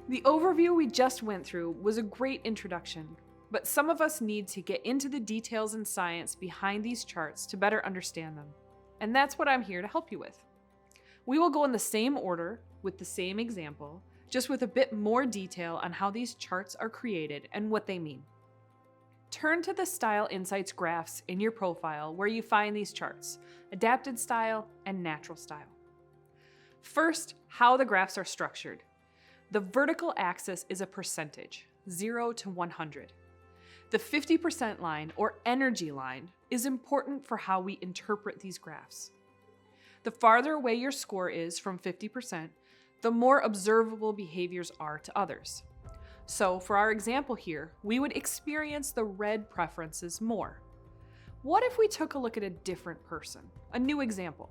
The overview we just went through was a great introduction, but some of us need to get into the details and science behind these charts to better understand them. And that's what I'm here to help you with. We will go in the same order with the same example, just with a bit more detail on how these charts are created and what they mean. Turn to the Style Insights graphs in your profile where you find these charts, adapted style and natural style. First, how the graphs are structured. The vertical axis is a percentage, 0 to 100. The 50% line, or energy line, is important for how we interpret these graphs. The farther away your score is from 50%, the more observable behaviors are to others. So for our example here, we would experience the red preferences more. What if we took a look at a different person? A new example.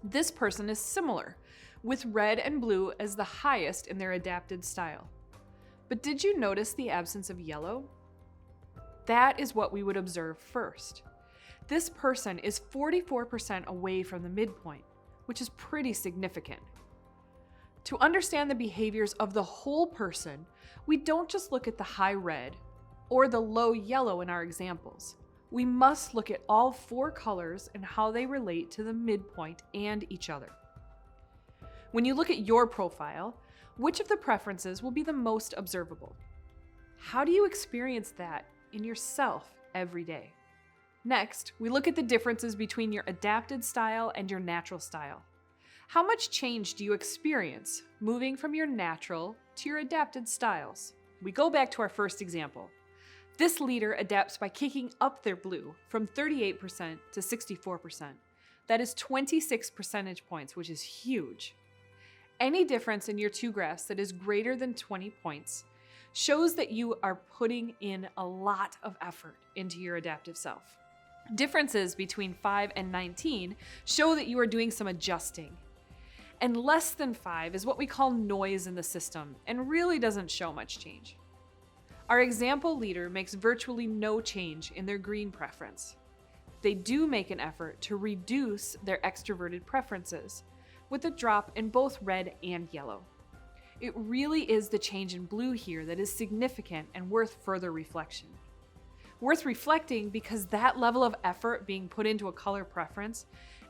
This person is similar, with red and blue as the highest in their adapted style. But did you notice the absence of yellow? That is what we would observe first. This person is 44% away from the midpoint, which is pretty significant. To understand the behaviors of the whole person, we don't just look at the high red or the low yellow in our examples. We must look at all 4 colors and how they relate to the midpoint and each other. When you look at your profile, which of the preferences will be the most observable? How do you experience that in yourself every day? Next, we look at the differences between your adapted style and your natural style. How much change do you experience moving from your natural to your adapted styles? We go back to our first example. This leader adapts by kicking up their blue from 38% to 64%. That is 26 percentage points, which is huge. Any difference in your 2 graphs that is greater than 20 points shows that you are putting in a lot of effort into your adaptive self. Differences between 5 and 19 show that you are doing some adjusting. And less than 5 is what we call noise in the system and really doesn't show much change. Our example leader makes virtually no change in their green preference. They do make an effort to reduce their extroverted preferences with a drop in both red and yellow. It really is the change in blue here that is significant and worth further reflection. Worth reflecting because that level of effort being put into a color preference,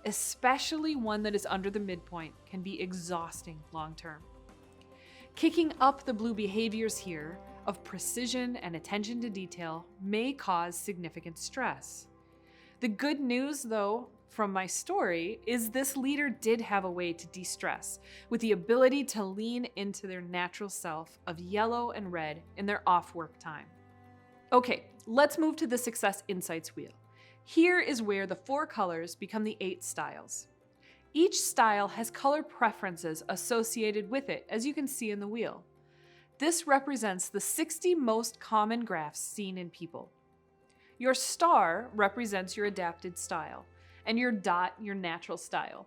especially one that is under the midpoint, can be exhausting long term. Kicking up the blue behaviors here of precision and attention to detail may cause significant stress. The good news, though, from my story is this leader did have a way to de-stress with the ability to lean into their natural self of yellow and red in their off work time. Okay, let's move to the Success Insights wheel. Here is where the 4 colors become the 8 styles. Each style has color preferences associated with it, as you can see in the wheel. This represents the 60 most common graphs seen in people. Your star represents your adapted style, and your dot your natural style.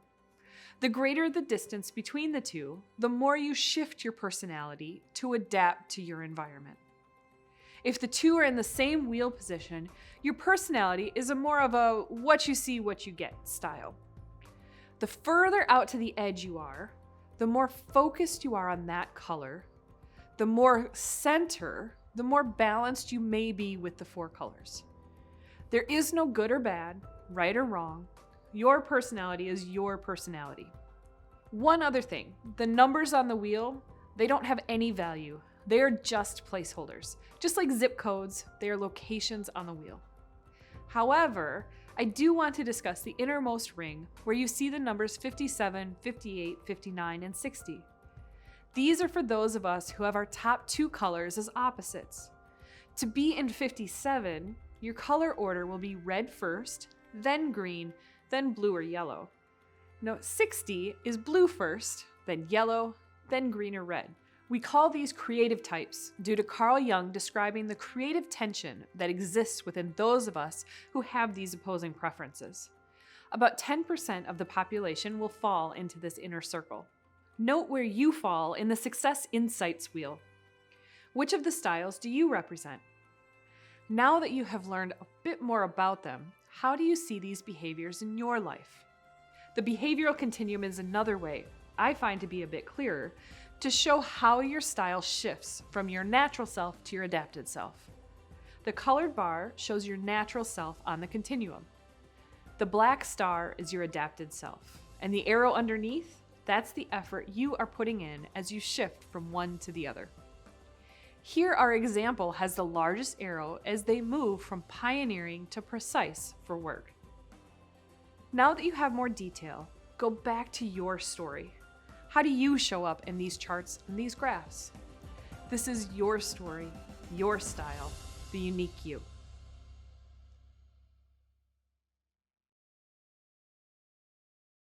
The greater the distance between the two, the more you shift your personality to adapt to your environment. If the 2 are in the same wheel position, your personality is more of a what you see, what you get style. The further out to the edge you are, the more focused you are on that color, the more center, the more balanced you may be with the 4 colors. There is no good or bad, right or wrong. Your personality is your personality. One other thing, the numbers on the wheel, they don't have any value. They are just placeholders. Just like zip codes, they are locations on the wheel. However, I do want to discuss the innermost ring where you see the numbers 57, 58, 59, and 60. These are for those of us who have our top 2 colors as opposites. To be in 57, your color order will be red first, then green, then blue or yellow. Now 60 is blue first, then yellow, then green or red. We call these creative types due to Carl Jung describing the creative tension that exists within those of us who have these opposing preferences. About 10% of the population will fall into this inner circle. Note where you fall in the Success Insights wheel. Which of the styles do you represent? Now that you have learned a bit more about them, how do you see these behaviors in your life? The behavioral continuum is another way I find to be a bit clearer to show how your style shifts from your natural self to your adapted self. The colored bar shows your natural self on the continuum. The black star is your adapted self, and the arrow underneath, that's the effort you are putting in as you shift from one to the other. Here our example has the largest arrow as they move from pioneering to precise for work. Now that you have more detail, go back to your story. How do you show up in these charts and these graphs? This is your story, your style, the unique you.